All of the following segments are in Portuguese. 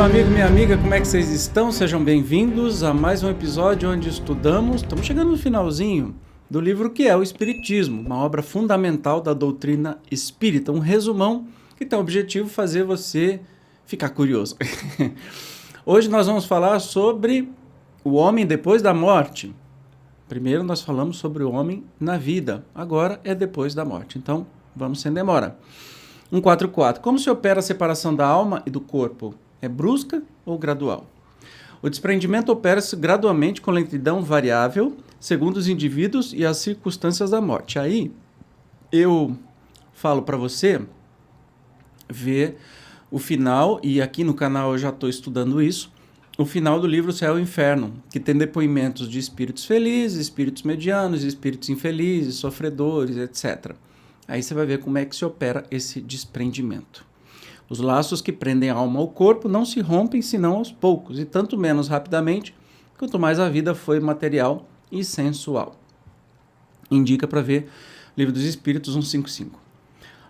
meu amigo, minha amiga, como é que vocês estão? Sejam bem-vindos a mais um episódio onde estamos chegando no finalzinho do livro que é o Espiritismo, uma obra fundamental da doutrina espírita, um resumão que tem o objetivo de fazer você ficar curioso. Hoje nós vamos falar sobre o homem depois da morte. Primeiro nós falamos sobre o homem na vida, agora é depois da morte, então vamos sem demora. 144. Como se opera a separação da alma e do corpo? É brusca ou gradual? O desprendimento opera-se gradualmente com lentidão variável, segundo os indivíduos e as circunstâncias da morte. Aí, eu falo para você ver o final, e aqui no canal eu já estou estudando isso, o final do livro Céu e Inferno, que tem depoimentos de espíritos felizes, espíritos medianos, espíritos infelizes, sofredores, etc. Aí você vai ver como é que se opera esse desprendimento. Os laços que prendem a alma ao corpo não se rompem senão aos poucos, e tanto menos rapidamente, quanto mais a vida foi material e sensual. Indica para ver Livro dos Espíritos 155.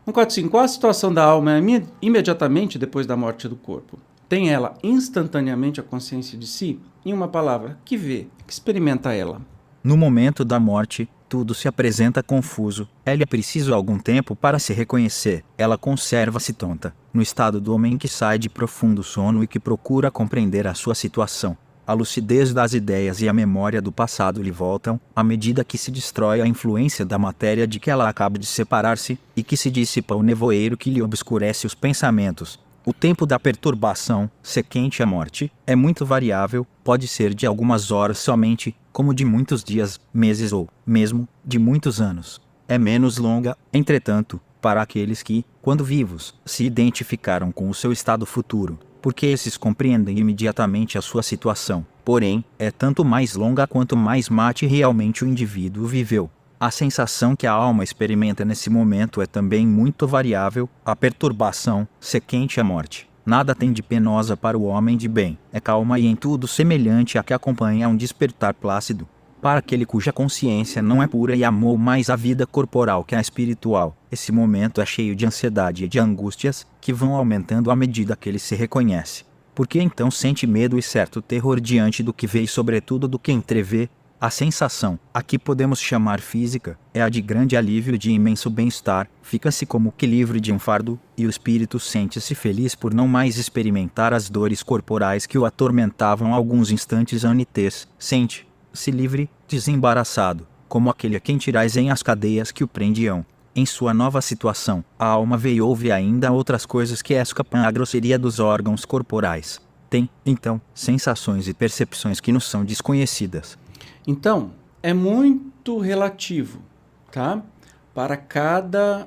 145. Qual a situação da alma imediatamente depois da morte do corpo? Tem ela instantaneamente a consciência de si? Em uma palavra, que vê, que experimenta ela? No momento da morte, tudo se apresenta confuso. É preciso algum tempo para se reconhecer. Ela conserva-se tonta, no estado do homem que sai de profundo sono e que procura compreender a sua situação. A lucidez das ideias e a memória do passado lhe voltam, à medida que se destrói a influência da matéria de que ela acaba de separar-se, e que se dissipa o nevoeiro que lhe obscurece os pensamentos. O tempo da perturbação, sequente à morte, é muito variável, pode ser de algumas horas somente, como de muitos dias, meses ou, mesmo, de muitos anos. É menos longa, entretanto, para aqueles que, quando vivos, se identificaram com o seu estado futuro, porque esses compreendem imediatamente a sua situação. Porém, é tanto mais longa quanto mais materialmente o indivíduo viveu. A sensação que a alma experimenta nesse momento é também muito variável. A perturbação, sequente à morte, nada tem de penosa para o homem de bem. É calma e em tudo semelhante a que acompanha um despertar plácido. Para aquele cuja consciência não é pura e amou mais a vida corporal que a espiritual, esse momento é cheio de ansiedade e de angústias, que vão aumentando à medida que ele se reconhece. Porque então sente medo e certo terror diante do que vê e sobretudo do que entrevê. A sensação, a que podemos chamar física, é a de grande alívio e de imenso bem-estar, fica-se como que livre de um fardo, e o espírito sente-se feliz por não mais experimentar as dores corporais que o atormentavam alguns instantes antes. Sente-se livre, desembaraçado, como aquele a quem tirais em as cadeias que o prendiam. Em sua nova situação, a alma vê e ouve ainda outras coisas que escapam à grosseria dos órgãos corporais. Tem, então, sensações e percepções que nos são desconhecidas. Então, é muito relativo, tá? Para cada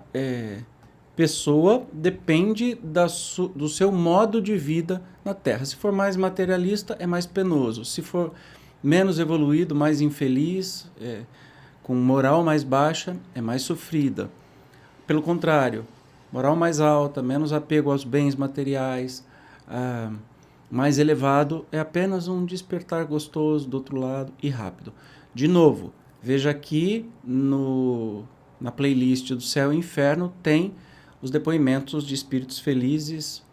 pessoa, depende do seu modo de vida na Terra. Se for mais materialista, é mais penoso. Se for menos evoluído, mais infeliz, com moral mais baixa, é mais sofrida. Pelo contrário, moral mais alta, menos apego aos bens materiais, mais elevado, é apenas um despertar gostoso do outro lado e rápido. De novo, veja aqui na playlist do Céu e Inferno tem os depoimentos de espíritos felizes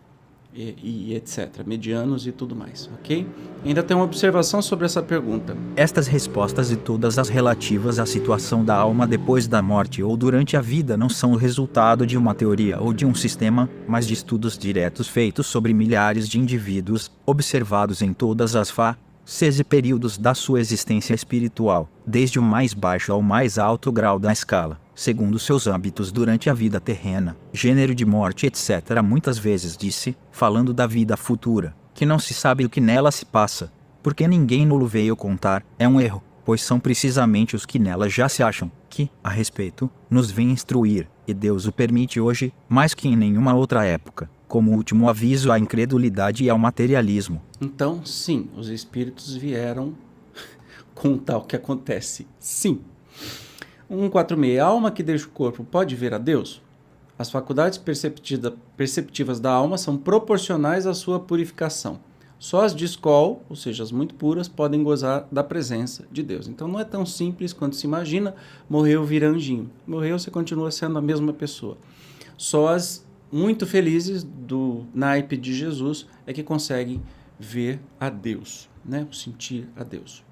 e etc, medianos e tudo mais, ok? Ainda tem uma observação sobre essa pergunta. Estas respostas e todas as relativas à situação da alma depois da morte ou durante a vida não são o resultado de uma teoria ou de um sistema, mas de estudos diretos feitos sobre milhares de indivíduos, observados em todas as fases e períodos da sua existência espiritual, desde o mais baixo ao mais alto grau da escala, segundo seus hábitos durante a vida terrena, gênero de morte, etc. Muitas vezes disse, falando da vida futura, que não se sabe o que nela se passa, porque ninguém nos veio contar. É um erro, pois são precisamente os que nela já se acham, que, a respeito, nos vêm instruir, e Deus o permite hoje, mais que em nenhuma outra época, como último aviso à incredulidade e ao materialismo. Então, sim, os espíritos vieram contar o que acontece. Sim. 146. A alma que deixa o corpo pode ver a Deus? As faculdades perceptivas da alma são proporcionais à sua purificação. Só as de escol, ou seja, as muito puras, podem gozar da presença de Deus. Então não é tão simples quanto se imagina, morreu, vira anjinho. Morreu, você continua sendo a mesma pessoa. Só as muito felizes do naipe de Jesus é que conseguem ver a Deus, né? Sentir a Deus.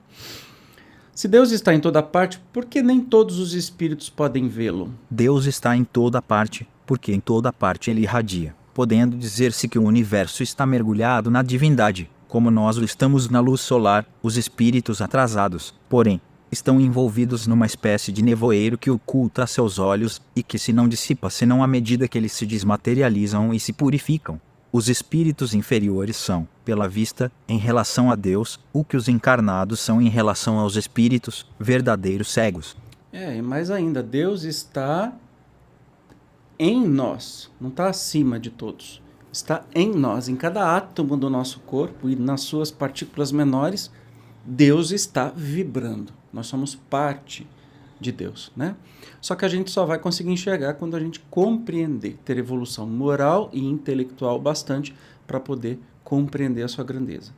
Se Deus está em toda parte, por que nem todos os espíritos podem vê-lo? Deus está em toda parte, porque em toda parte ele irradia, podendo dizer-se que o universo está mergulhado na divindade, como nós o estamos na luz solar. Os espíritos atrasados, porém, estão envolvidos numa espécie de nevoeiro que oculta a seus olhos e que se não dissipa senão à medida que eles se desmaterializam e se purificam. Os espíritos inferiores são, pela vista, em relação a Deus, o que os encarnados são em relação aos espíritos, verdadeiros cegos. E mais ainda, Deus está em nós, não está acima de todos. Está em nós, em cada átomo do nosso corpo e nas suas partículas menores, Deus está vibrando. Nós somos parte de Deus, né? Só que a gente só vai conseguir enxergar quando a gente compreender, ter evolução moral e intelectual bastante para poder compreender a sua grandeza.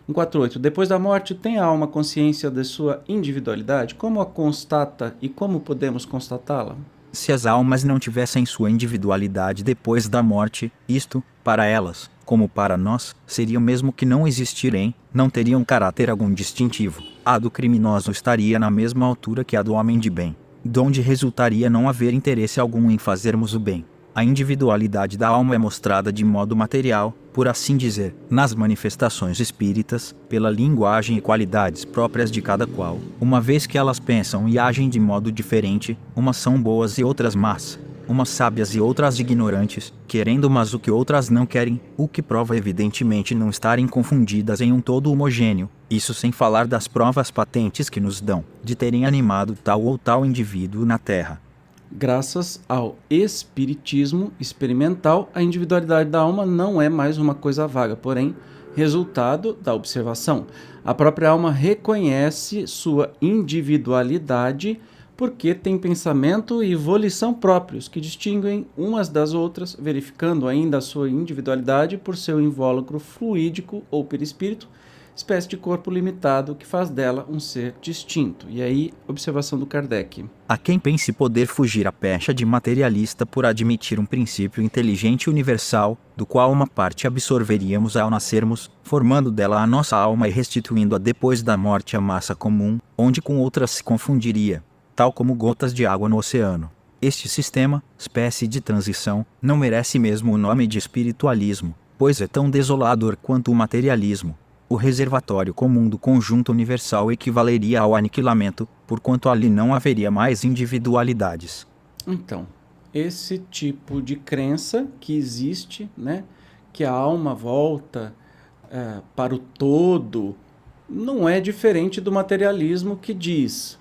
148. Depois da morte, tem a alma consciência de sua individualidade? Como a constata e como podemos constatá-la? Se as almas não tivessem sua individualidade depois da morte, isto, para elas, como para nós, seria o mesmo que não existirem, não teriam caráter algum distintivo. A do criminoso estaria na mesma altura que a do homem de bem, donde resultaria não haver interesse algum em fazermos o bem. A individualidade da alma é mostrada de modo material, por assim dizer, nas manifestações espíritas, pela linguagem e qualidades próprias de cada qual, uma vez que elas pensam e agem de modo diferente, umas são boas e outras más, umas sábias e outras ignorantes, querendo mas o que outras não querem, o que prova evidentemente não estarem confundidas em um todo homogêneo, isso sem falar das provas patentes que nos dão, de terem animado tal ou tal indivíduo na Terra. Graças ao espiritismo experimental, a individualidade da alma não é mais uma coisa vaga, porém, resultado da observação. A própria alma reconhece sua individualidade porque tem pensamento e volição próprios, que distinguem umas das outras, verificando ainda a sua individualidade por seu invólucro fluídico ou perispírito, espécie de corpo limitado que faz dela um ser distinto. E aí, observação do Kardec. Há quem pense poder fugir à pecha de materialista por admitir um princípio inteligente e universal, do qual uma parte absorveríamos ao nascermos, formando dela a nossa alma e restituindo-a depois da morte à massa comum, onde com outras se confundiria, tal como gotas de água no oceano. Este sistema, espécie de transição, não merece mesmo o nome de espiritualismo, pois é tão desolador quanto o materialismo. O reservatório comum do conjunto universal equivaleria ao aniquilamento, porquanto ali não haveria mais individualidades. Então, esse tipo de crença que existe, né, que a alma volta para o todo, não é diferente do materialismo que diz: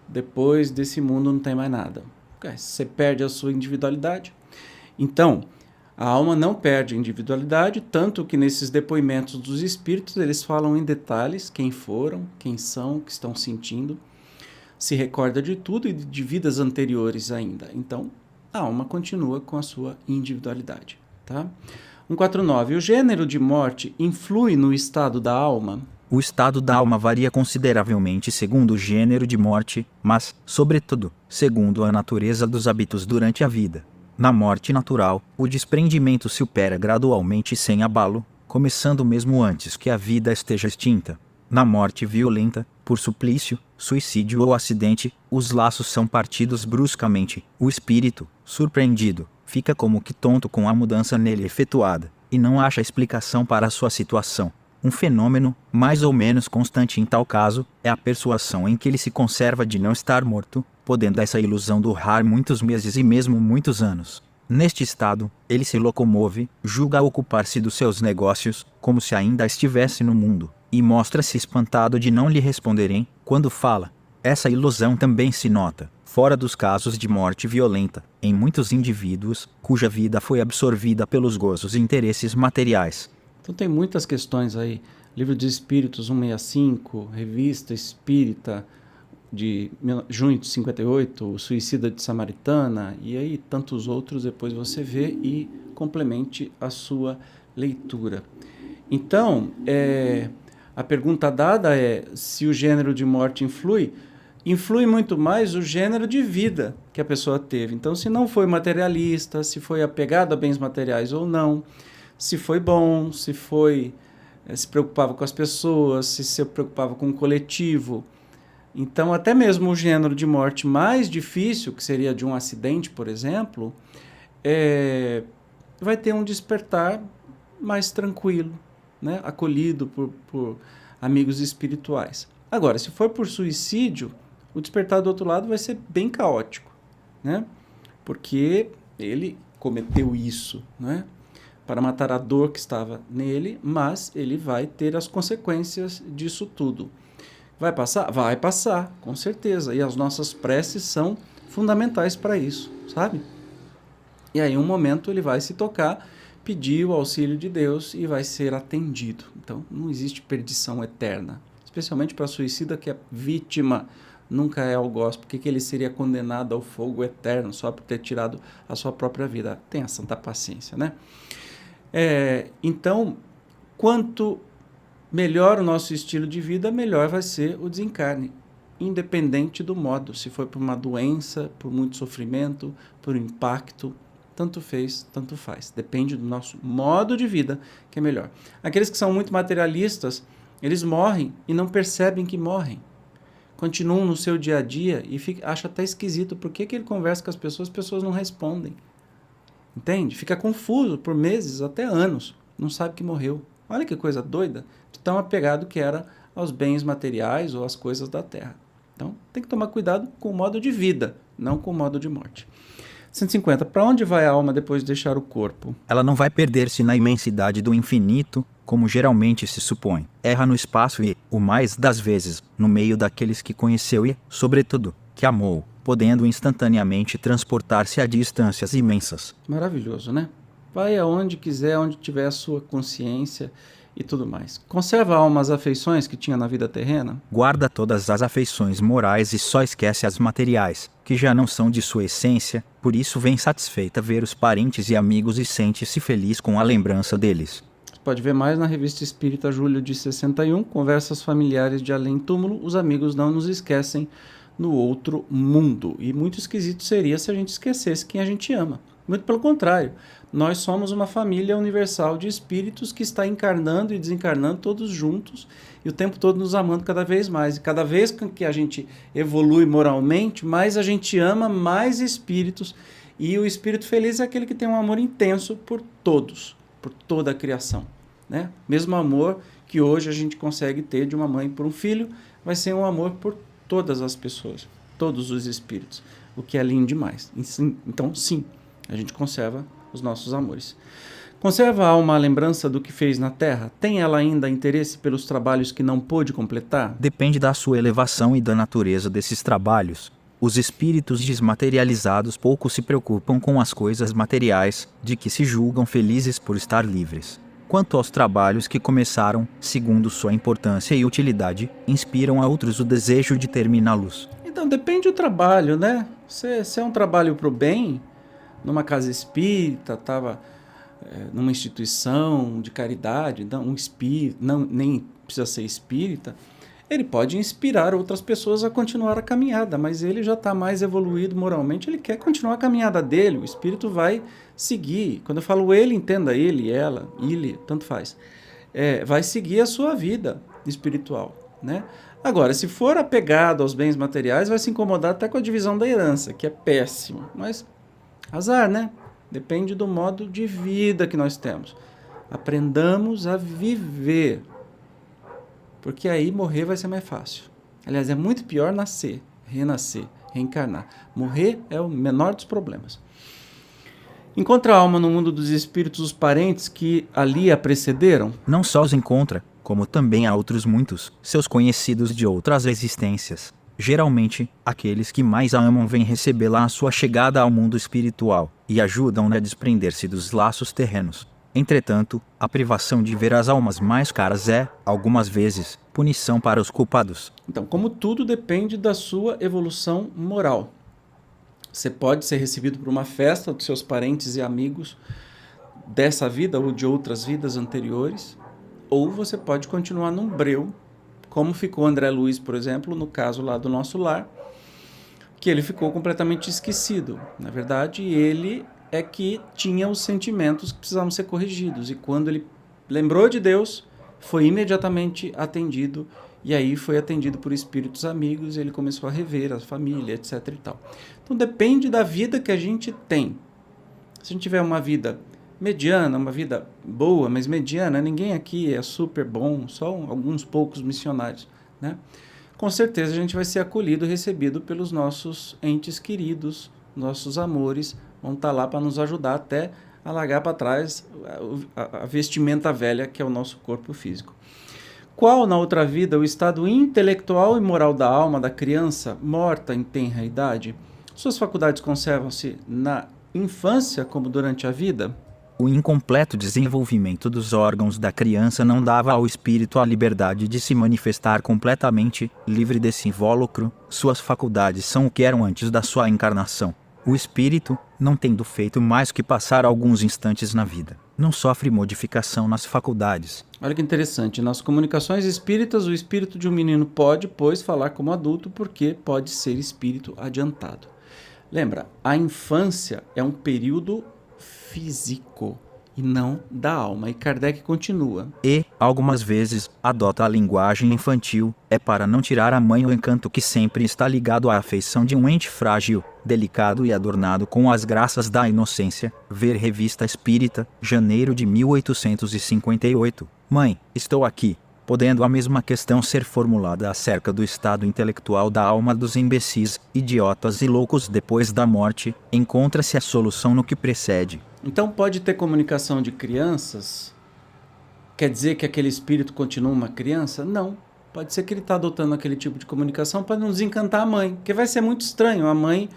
depois desse mundo não tem mais nada. Você perde a sua individualidade. Então, a alma não perde a individualidade, tanto que nesses depoimentos dos espíritos eles falam em detalhes quem foram, quem são, o que estão sentindo, se recorda de tudo e de vidas anteriores ainda. Então, a alma continua com a sua individualidade. Tá? 149. O gênero de morte influi no estado da alma? O estado da alma varia consideravelmente segundo o gênero de morte, mas, sobretudo, segundo a natureza dos hábitos durante a vida. Na morte natural, o desprendimento se opera gradualmente sem abalo, começando mesmo antes que a vida esteja extinta. Na morte violenta, por suplício, suicídio ou acidente, os laços são partidos bruscamente. O espírito, surpreendido, fica como que tonto com a mudança nele efetuada, e não acha explicação para a sua situação. Um fenômeno, mais ou menos constante em tal caso, é a persuasão em que ele se conserva de não estar morto, podendo essa ilusão durar muitos meses e mesmo muitos anos. Neste estado, ele se locomove, julga ocupar-se dos seus negócios, como se ainda estivesse no mundo, e mostra-se espantado de não lhe responderem, quando fala. Essa ilusão também se nota, fora dos casos de morte violenta, em muitos indivíduos, cuja vida foi absorvida pelos gozos e interesses materiais. Então tem muitas questões aí. Livro dos Espíritos 165, Revista Espírita de junho de 58, O Suicida de Samaritana, e aí tantos outros, depois você vê e complemente a sua leitura. Então, a pergunta dada é se o gênero de morte influi. influi muito mais o gênero de vida que a pessoa teve. Então, se não foi materialista, se foi apegado a bens materiais ou não, se foi bom, se preocupava com as pessoas, se preocupava com o coletivo. Então, até mesmo o gênero de morte mais difícil, que seria de um acidente, por exemplo, vai ter um despertar mais tranquilo, né? Acolhido por amigos espirituais. Agora, se for por suicídio, o despertar do outro lado vai ser bem caótico, né? Porque ele cometeu isso, né? Para matar a dor que estava nele, mas ele vai ter as consequências disso tudo. Vai passar? Vai passar, com certeza. E as nossas preces são fundamentais para isso, sabe? E aí, um momento, ele vai se tocar, pedir o auxílio de Deus e vai ser atendido. Então, não existe perdição eterna. Especialmente para suicida que é vítima, nunca é algoz. Por que ele seria condenado ao fogo eterno só por ter tirado a sua própria vida? Tenha santa paciência, né? Então, quanto melhor o nosso estilo de vida, melhor vai ser o desencarne, independente do modo. Se for por uma doença, por muito sofrimento, por impacto, tanto fez, tanto faz. Depende do nosso modo de vida que é melhor. Aqueles que são muito materialistas, eles morrem e não percebem que morrem. Continuam no seu dia a dia e acha até esquisito por que ele conversa com as pessoas não respondem. Entende? Fica confuso por meses, até anos. Não sabe que morreu. Olha que coisa doida. De tão apegado que era aos bens materiais ou às coisas da terra. Então, tem que tomar cuidado com o modo de vida, não com o modo de morte. 150. Para onde vai a alma depois de deixar o corpo? Ela não vai perder-se na imensidade do infinito, como geralmente se supõe. Erra no espaço e, o mais das vezes, no meio daqueles que conheceu e, sobretudo, que amou, podendo instantaneamente transportar-se a distâncias imensas. Maravilhoso, né? Vai aonde quiser, onde tiver a sua consciência e tudo mais. Conserva a alma as afeições que tinha na vida terrena? Guarda todas as afeições morais e só esquece as materiais, que já não são de sua essência, por isso vem satisfeita ver os parentes e amigos e sente-se feliz com a lembrança deles. Você pode ver mais na Revista Espírita, julho de 61, Conversas Familiares de Além Túmulo, os amigos não nos esquecem no outro mundo. E muito esquisito seria se a gente esquecesse quem a gente ama. Muito pelo contrário, nós somos uma família universal de espíritos que está encarnando e desencarnando todos juntos e o tempo todo nos amando cada vez mais. E cada vez que a gente evolui moralmente, mais a gente ama mais espíritos. E o espírito feliz é aquele que tem um amor intenso por todos, por toda a criação, né? Mesmo amor que hoje a gente consegue ter de uma mãe por um filho, vai ser um amor por todas as pessoas, todos os espíritos, o que é lindo demais. Então, sim, a gente conserva os nossos amores. Conserva a alma a lembrança do que fez na Terra? Tem ela ainda interesse pelos trabalhos que não pôde completar? Depende da sua elevação e da natureza desses trabalhos. Os espíritos desmaterializados pouco se preocupam com as coisas materiais, de que se julgam felizes por estar livres. Quanto aos trabalhos que começaram, segundo sua importância e utilidade, inspiram a outros o desejo de terminá-los. Então, depende do trabalho, né? Se é um trabalho para o bem, numa casa espírita, estava numa instituição de caridade, um espírito, nem precisa ser espírita, ele pode inspirar outras pessoas a continuar a caminhada, mas ele já está mais evoluído moralmente, ele quer continuar a caminhada dele, o espírito vai seguir. Quando eu falo ele, entenda ele, ela, ele, tanto faz. Vai seguir a sua vida espiritual, né? Agora, se for apegado aos bens materiais, vai se incomodar até com a divisão da herança, que é péssimo, mas azar, né? Depende do modo de vida que nós temos. Aprendamos a viver, porque aí morrer vai ser mais fácil. Aliás, é muito pior nascer, renascer, reencarnar. Morrer é o menor dos problemas. Encontra a alma no mundo dos espíritos os parentes que ali a precederam? Não só os encontra, como também há outros muitos, seus conhecidos de outras existências. Geralmente, aqueles que mais a amam vêm recebê-la à sua chegada ao mundo espiritual e ajudam-na a desprender-se dos laços terrenos. Entretanto, a privação de ver as almas mais caras é, algumas vezes, punição para os culpados. Então, como tudo depende da sua evolução moral. Você pode ser recebido por uma festa dos seus parentes e amigos dessa vida ou de outras vidas anteriores, ou você pode continuar num breu Como ficou André Luiz, por exemplo, no caso lá do nosso lar, que ele ficou completamente esquecido. Na verdade, ele é que tinha os sentimentos que precisavam ser corrigidos. E quando ele lembrou de Deus, foi imediatamente atendido. E aí foi atendido por espíritos amigos e ele começou a rever a família, etc. e tal. Então depende da vida que a gente tem. Se a gente tiver uma vida mediana, uma vida boa, mas mediana, ninguém aqui é super bom, só alguns poucos missionários, né? Com certeza a gente vai ser acolhido, recebido pelos nossos entes queridos, nossos amores, vão estar lá para nos ajudar até a largar para trás a vestimenta velha que é o nosso corpo físico. Qual, na outra vida, o estado intelectual e moral da alma da criança morta em tenra idade? Suas faculdades conservam-se na infância como durante a vida? O incompleto desenvolvimento dos órgãos da criança não dava ao espírito a liberdade de se manifestar completamente, livre desse invólucro. Suas faculdades são o que eram antes da sua encarnação. O espírito, não tendo feito mais que passar alguns instantes na vida, não sofre modificação nas faculdades. Olha que interessante, nas comunicações espíritas, o espírito de um menino pode, pois, falar como adulto, porque pode ser espírito adiantado. Lembra, a infância é um período físico e não da alma. E Kardec continua. E, algumas vezes, adota a linguagem infantil, é para não tirar à mãe o encanto que sempre está ligado à afeição de um ente frágil, delicado e adornado com as graças da inocência. Ver Revista Espírita, janeiro de 1858. Mãe, estou aqui. Podendo a mesma questão ser formulada acerca do estado intelectual da alma dos imbecis, idiotas e loucos depois da morte, encontra-se a solução no que precede. Então pode ter comunicação de crianças? Quer dizer que aquele espírito continua uma criança? Não. Pode ser que ele está adotando aquele tipo de comunicação para não desencantar a mãe, porque vai ser muito estranho a mãe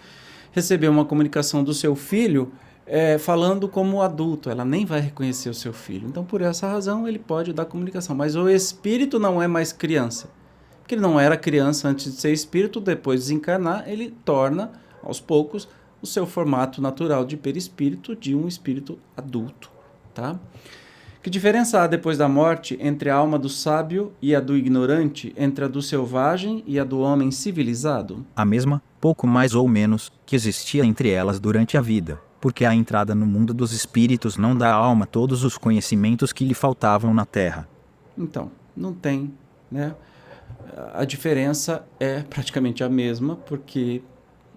receber uma comunicação do seu filho falando como adulto, ela nem vai reconhecer o seu filho. Então, por essa razão, ele pode dar comunicação. Mas o espírito não é mais criança. Porque ele não era criança antes de ser espírito, depois de desencarnar, ele torna, aos poucos, o seu formato natural de perispírito de um espírito adulto. Tá? Que diferença há depois da morte entre a alma do sábio e a do ignorante, entre a do selvagem e a do homem civilizado? A mesma, pouco mais ou menos, que existia entre elas durante a vida. Porque a entrada no mundo dos espíritos não dá à alma todos os conhecimentos que lhe faltavam na terra. Então, não tem, né? A diferença é praticamente a mesma, porque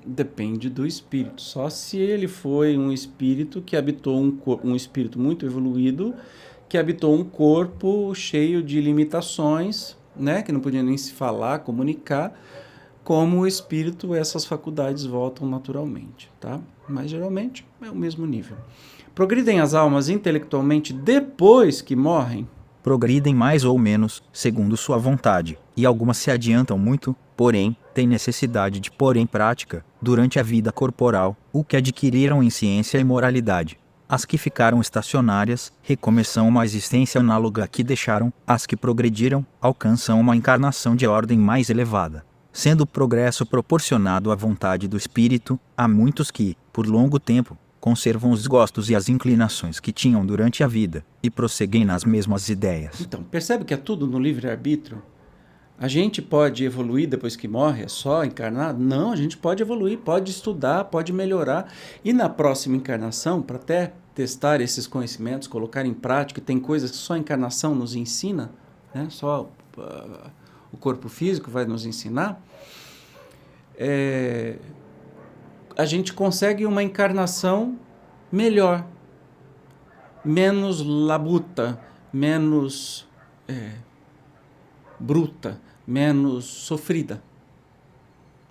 depende do espírito. Só se ele foi um espírito que habitou um espírito muito evoluído, que habitou um corpo cheio de limitações, né? Que não podia nem se falar, comunicar. Como o espírito, essas faculdades voltam naturalmente, tá? Mas geralmente é o mesmo nível. Progridem as almas intelectualmente depois que morrem? Progridem mais ou menos, segundo sua vontade, e algumas se adiantam muito, porém, têm necessidade de pôr em prática, durante a vida corporal, o que adquiriram em ciência e moralidade. As que ficaram estacionárias, recomeçam uma existência análoga que deixaram, as que progrediram, alcançam uma encarnação de ordem mais elevada. Sendo o progresso proporcionado à vontade do espírito, há muitos que, por longo tempo, conservam os gostos e as inclinações que tinham durante a vida, e prosseguem nas mesmas ideias. Então, percebe que é tudo no livre-arbítrio? A gente pode evoluir depois que morre? É só encarnado? Não, a gente pode evoluir, pode estudar, pode melhorar. E na próxima encarnação, para até testar esses conhecimentos, colocar em prática, tem coisas que só a encarnação nos ensina, né? Só o corpo físico vai nos ensinar, a gente consegue uma encarnação melhor, menos labuta, menos bruta, menos sofrida.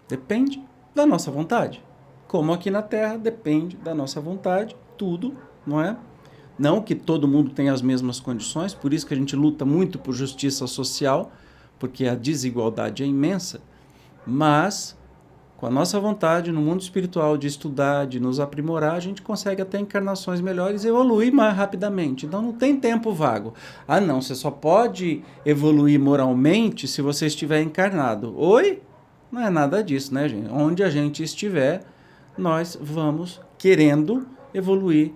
Depende da nossa vontade. Como aqui na Terra, depende da nossa vontade, tudo, não é? Não que todo mundo tenha as mesmas condições, por isso que a gente luta muito por justiça social, porque a desigualdade é imensa, mas com a nossa vontade no mundo espiritual de estudar, de nos aprimorar, a gente consegue até encarnações melhores e evoluir mais rapidamente. Então não tem tempo vago. Ah não, você só pode evoluir moralmente se você estiver encarnado. Oi? Não é nada disso, né, gente? Onde a gente estiver, nós vamos querendo evoluir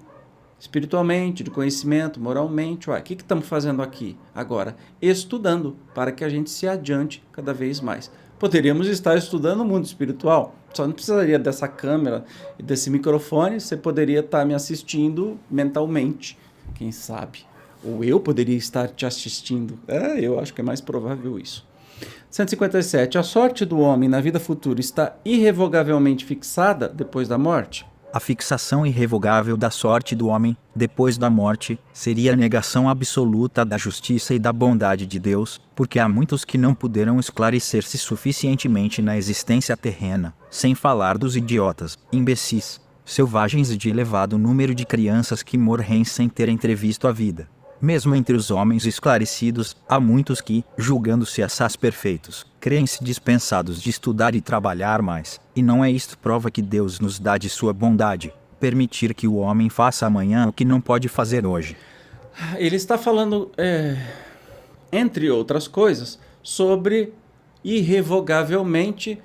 espiritualmente, de conhecimento, moralmente. Ué, o que estamos fazendo aqui agora? Estudando, para que a gente se adiante cada vez mais. Poderíamos estar estudando o mundo espiritual, só não precisaria dessa câmera e desse microfone, você poderia estar me assistindo mentalmente, quem sabe. Ou eu poderia estar te assistindo. Eu acho que é mais provável isso. 157. A sorte do homem na vida futura está irrevogavelmente fixada depois da morte? A fixação irrevogável da sorte do homem, depois da morte, seria a negação absoluta da justiça e da bondade de Deus, porque há muitos que não puderam esclarecer-se suficientemente na existência terrena, sem falar dos idiotas, imbecis, selvagens e de elevado número de crianças que morrem sem ter entrevisto a vida. Mesmo entre os homens esclarecidos, há muitos que, julgando-se assaz perfeitos, creem-se dispensados de estudar e trabalhar mais, e não é isto prova que Deus nos dá de sua bondade, permitir que o homem faça amanhã o que não pode fazer hoje. Ele está falando, entre outras coisas, sobre irrevogavelmente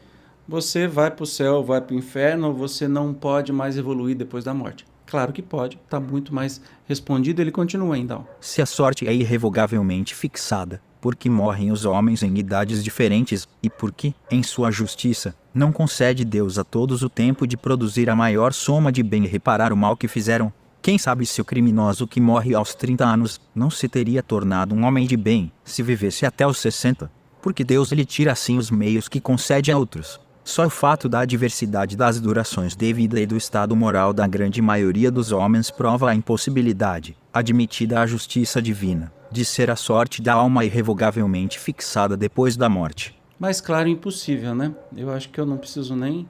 você vai para o céu, vai para o inferno, você não pode mais evoluir depois da morte. Claro que pode, está muito mais respondido. Ele continua ainda. Se a sorte é irrevogavelmente fixada, porque morrem os homens em idades diferentes, e porque, em sua justiça, não concede Deus a todos o tempo de produzir a maior soma de bem e reparar o mal que fizeram, quem sabe se o criminoso que morre aos 30 anos não se teria tornado um homem de bem, se vivesse até os 60? Porque Deus lhe tira assim os meios que concede a outros. Só o fato da diversidade das durações de vida e do estado moral da grande maioria dos homens prova a impossibilidade, admitida à justiça divina, de ser a sorte da alma irrevogavelmente fixada depois da morte. Mais claro, impossível, né? Eu acho que eu não preciso nem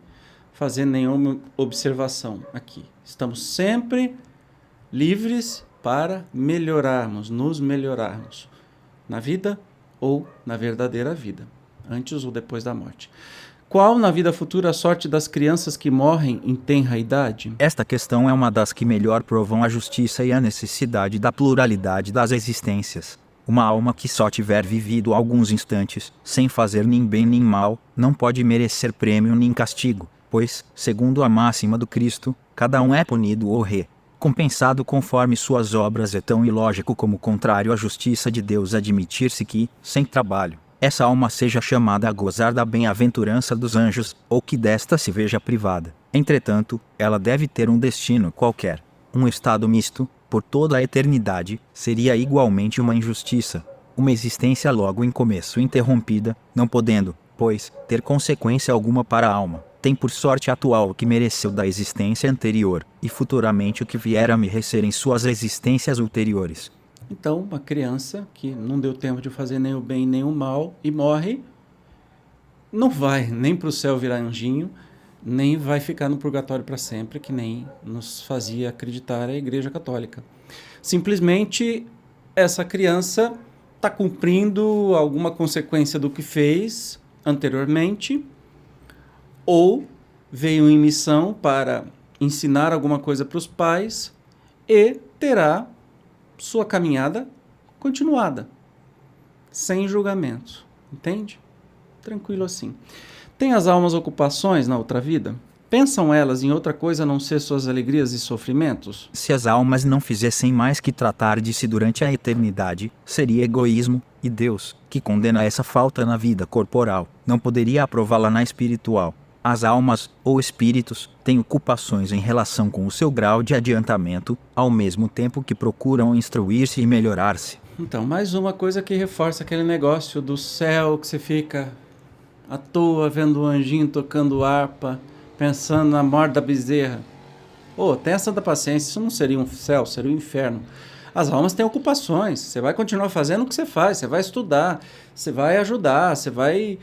fazer nenhuma observação aqui. Estamos sempre livres para melhorarmos, nos melhorarmos, na vida ou na verdadeira vida, antes ou depois da morte. Qual, na vida futura, a sorte das crianças que morrem em tenra idade? Esta questão é uma das que melhor provam a justiça e a necessidade da pluralidade das existências. Uma alma que só tiver vivido alguns instantes, sem fazer nem bem nem mal, não pode merecer prêmio nem castigo, pois, segundo a máxima do Cristo, cada um é punido ou recompensado conforme suas obras. É tão ilógico como contrário à justiça de Deus admitir-se que, sem trabalho, essa alma seja chamada a gozar da bem-aventurança dos anjos, ou que desta se veja privada. Entretanto, ela deve ter um destino qualquer. Um estado misto, por toda a eternidade, seria igualmente uma injustiça. Uma existência logo em começo interrompida, não podendo, pois, ter consequência alguma para a alma. Tem por sorte atual o que mereceu da existência anterior, e futuramente o que vier a merecer em suas existências ulteriores. Então, uma criança que não deu tempo de fazer nem o bem nem o mal e morre, não vai nem para o céu virar anjinho, nem vai ficar no purgatório para sempre, que nem nos fazia acreditar a Igreja Católica. Simplesmente, essa criança está cumprindo alguma consequência do que fez anteriormente, ou veio em missão para ensinar alguma coisa para os pais e terá sua caminhada continuada, sem julgamento, entende? Tranquilo assim. Tem as almas ocupações na outra vida? Pensam elas em outra coisa a não ser suas alegrias e sofrimentos? Se as almas não fizessem mais que tratar de si durante a eternidade, seria egoísmo, e Deus, que condena essa falta na vida corporal, não poderia aprová-la na espiritual. As almas, ou espíritos, têm ocupações em relação com o seu grau de adiantamento, ao mesmo tempo que procuram instruir-se e melhorar-se. Então, mais uma coisa que reforça aquele negócio do céu, que você fica à toa vendo o anjinho tocando harpa, pensando na morte da bezerra. Tenha santa paciência, isso não seria um céu, seria um inferno. As almas têm ocupações, você vai continuar fazendo o que você faz, você vai estudar, você vai ajudar, você vai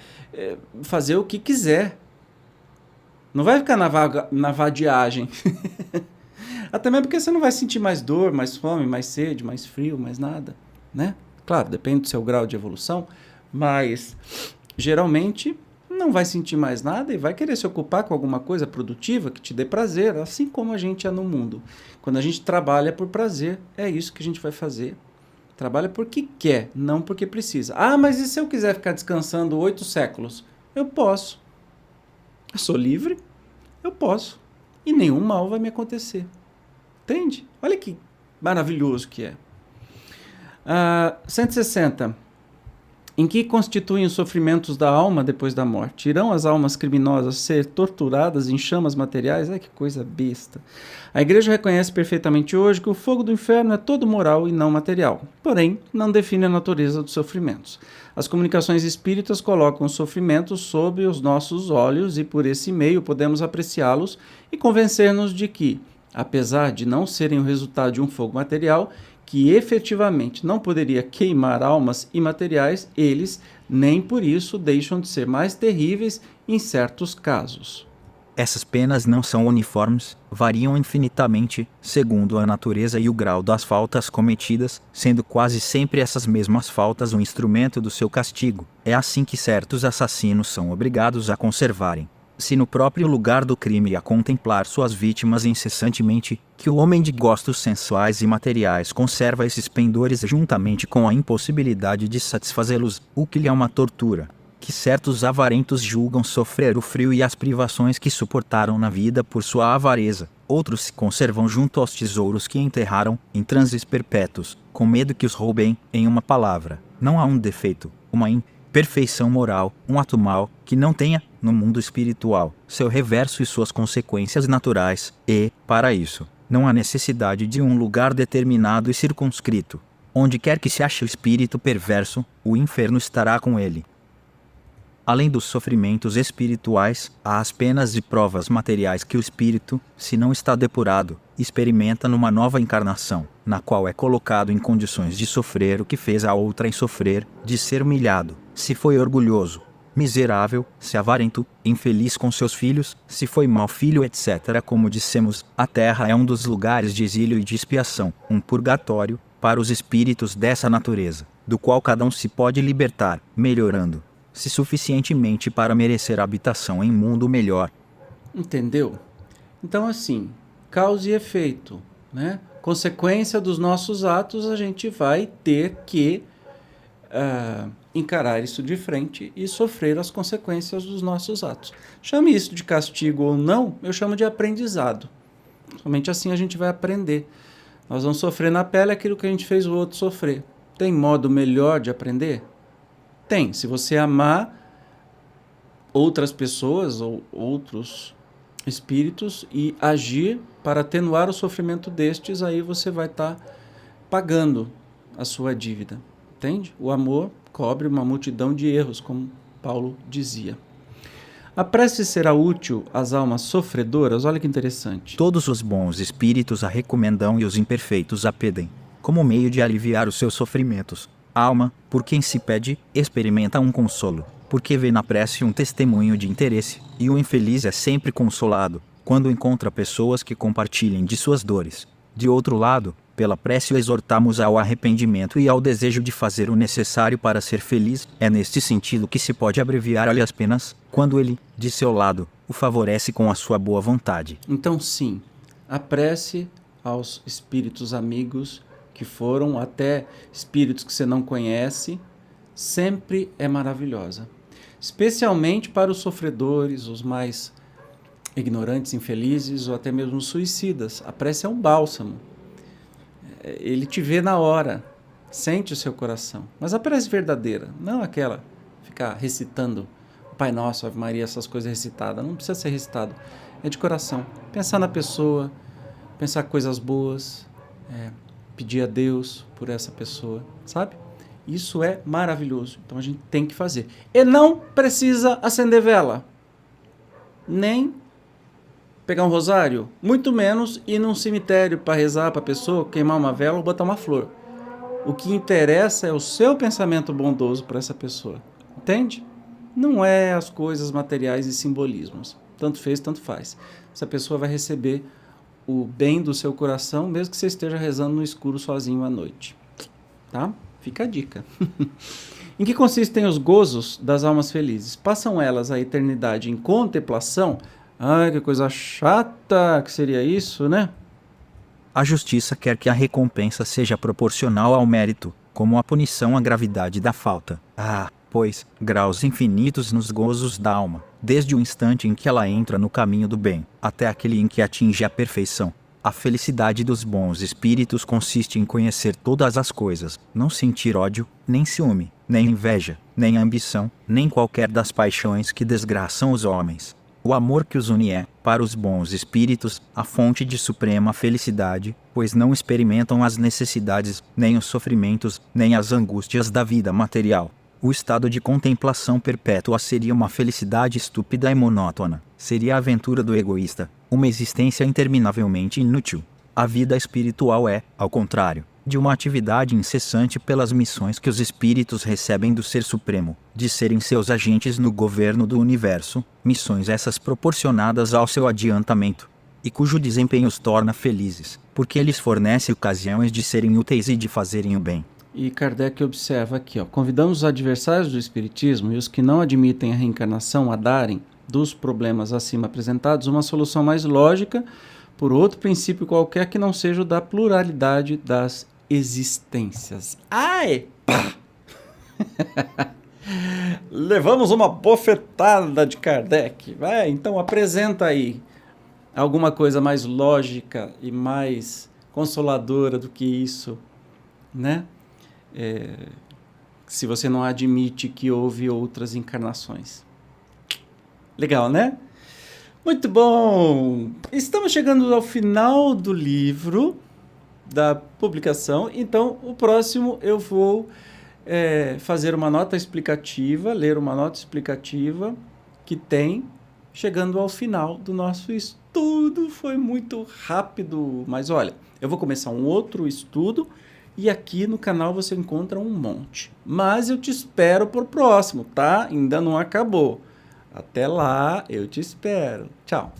fazer o que quiser. Não vai ficar na vadiagem. Até mesmo porque você não vai sentir mais dor, mais fome, mais sede, mais frio, mais nada, né? Claro, depende do seu grau de evolução, mas geralmente não vai sentir mais nada e vai querer se ocupar com alguma coisa produtiva que te dê prazer, assim como a gente é no mundo. Quando a gente trabalha por prazer, é isso que a gente vai fazer. Trabalha porque quer, não porque precisa. Ah, mas e se eu quiser ficar descansando 8 séculos? Eu posso. Eu sou livre, eu posso. E nenhum mal vai me acontecer. Entende? Olha que maravilhoso que é. 160. Em que constituem os sofrimentos da alma depois da morte? Irão as almas criminosas ser torturadas em chamas materiais? Ai, que coisa besta. A Igreja reconhece perfeitamente hoje que o fogo do inferno é todo moral e não material. Porém, não define a natureza dos sofrimentos. As comunicações espíritas colocam os sofrimentos sob os nossos olhos e por esse meio podemos apreciá-los e convencer-nos de que, apesar de não serem o resultado de um fogo material, que efetivamente não poderia queimar almas imateriais, eles nem por isso deixam de ser mais terríveis em certos casos. Essas penas não são uniformes, variam infinitamente, segundo a natureza e o grau das faltas cometidas, sendo quase sempre essas mesmas faltas um instrumento do seu castigo. É assim que certos assassinos são obrigados a conservarem-se no próprio lugar do crime e a contemplar suas vítimas incessantemente, que o homem de gostos sensuais e materiais conserva esses pendores juntamente com a impossibilidade de satisfazê-los, o que lhe é uma tortura. Que certos avarentos julgam sofrer o frio e as privações que suportaram na vida por sua avareza. Outros se conservam junto aos tesouros que enterraram, em transes perpétuos, com medo que os roubem. Em uma palavra, não há um defeito, uma imperfeição moral, um ato mau, que não tenha, no mundo espiritual, seu reverso e suas consequências naturais, e, para isso, não há necessidade de um lugar determinado e circunscrito. Onde quer que se ache o espírito perverso, o inferno estará com ele. Além dos sofrimentos espirituais, há as penas e provas materiais que o espírito, se não está depurado, experimenta numa nova encarnação, na qual é colocado em condições de sofrer o que fez a outrem sofrer, de ser humilhado, se foi orgulhoso, miserável, se avarento, infeliz com seus filhos, se foi mau filho, etc. Como dissemos, a terra é um dos lugares de exílio e de expiação, um purgatório, para os espíritos dessa natureza, do qual cada um se pode libertar, melhorando-se suficientemente para merecer habitação em mundo melhor. Entendeu? Então, assim, causa e efeito, né? Consequência dos nossos atos, a gente vai ter que encarar isso de frente e sofrer as consequências dos nossos atos. Chame isso de castigo ou não, eu chamo de aprendizado. Somente assim a gente vai aprender. Nós vamos sofrer na pele aquilo que a gente fez o outro sofrer. Tem modo melhor de aprender? Tem. Se você amar outras pessoas ou outros espíritos e agir para atenuar o sofrimento destes, aí você vai estar pagando a sua dívida. Entende? O amor cobre uma multidão de erros, como Paulo dizia. A prece será útil às almas sofredoras? Olha que interessante. Todos os bons espíritos a recomendam e os imperfeitos a pedem, como meio de aliviar os seus sofrimentos. A alma, por quem se pede, experimenta um consolo, porque vê na prece um testemunho de interesse, e o infeliz é sempre consolado, quando encontra pessoas que compartilhem de suas dores. De outro lado, pela prece o exortamos ao arrependimento e ao desejo de fazer o necessário para ser feliz. É neste sentido que se pode abreviar-lhe as penas, quando ele, de seu lado, o favorece com a sua boa vontade. Então, sim, a prece aos espíritos amigos, que foram até espíritos que você não conhece, sempre é maravilhosa. Especialmente para os sofredores, os mais ignorantes, infelizes ou até mesmo suicidas. A prece é um bálsamo. Ele te vê na hora, sente o seu coração. Mas a prece verdadeira, não aquela ficar recitando o Pai Nosso, Ave Maria, essas coisas recitadas. Não precisa ser recitado. É de coração. Pensar na pessoa, pensar coisas boas, pedir a Deus por essa pessoa, sabe? Isso é maravilhoso. Então a gente tem que fazer. E não precisa acender vela. Nem pegar um rosário, muito menos ir num cemitério para rezar para a pessoa, queimar uma vela ou botar uma flor. O que interessa é o seu pensamento bondoso para essa pessoa. Entende? Não é as coisas materiais e simbolismos. Tanto fez, tanto faz. Essa pessoa vai receber o bem do seu coração, mesmo que você esteja rezando no escuro sozinho à noite. Tá? Fica a dica. Em que consistem os gozos das almas felizes? Passam elas a eternidade em contemplação? Ai, que coisa chata que seria isso, né? A justiça quer que a recompensa seja proporcional ao mérito, como a punição à gravidade da falta. Pois, graus infinitos nos gozos da alma, desde o instante em que ela entra no caminho do bem, até aquele em que atinge a perfeição. A felicidade dos bons espíritos consiste em conhecer todas as coisas, não sentir ódio, nem ciúme, nem inveja, nem ambição, nem qualquer das paixões que desgraçam os homens. O amor que os une é, para os bons espíritos, a fonte de suprema felicidade, pois não experimentam as necessidades, nem os sofrimentos, nem as angústias da vida material. O estado de contemplação perpétua seria uma felicidade estúpida e monótona. Seria a aventura do egoísta, uma existência interminavelmente inútil. A vida espiritual é, ao contrário, de uma atividade incessante pelas missões que os espíritos recebem do Ser Supremo, de serem seus agentes no governo do universo, missões essas proporcionadas ao seu adiantamento, e cujo desempenho os torna felizes, porque lhes fornece ocasiões de serem úteis e de fazerem o bem. E Kardec observa aqui, convidamos os adversários do Espiritismo e os que não admitem a reencarnação a darem, dos problemas acima apresentados, uma solução mais lógica por outro princípio qualquer que não seja o da pluralidade das existências. Ai! Pá! Levamos uma bofetada de Kardec. Então apresenta aí alguma coisa mais lógica e mais consoladora do que isso, né? Se você não admite que houve outras encarnações. Legal, né? Muito bom! Estamos chegando ao final do livro, da publicação. Então, o próximo eu vou fazer uma nota explicativa, ler uma nota explicativa que tem, chegando ao final do nosso estudo. Foi muito rápido, mas olha, eu vou começar um outro estudo e aqui no canal você encontra um monte. Mas eu te espero pro próximo, tá? Ainda não acabou. Até lá, eu te espero. Tchau.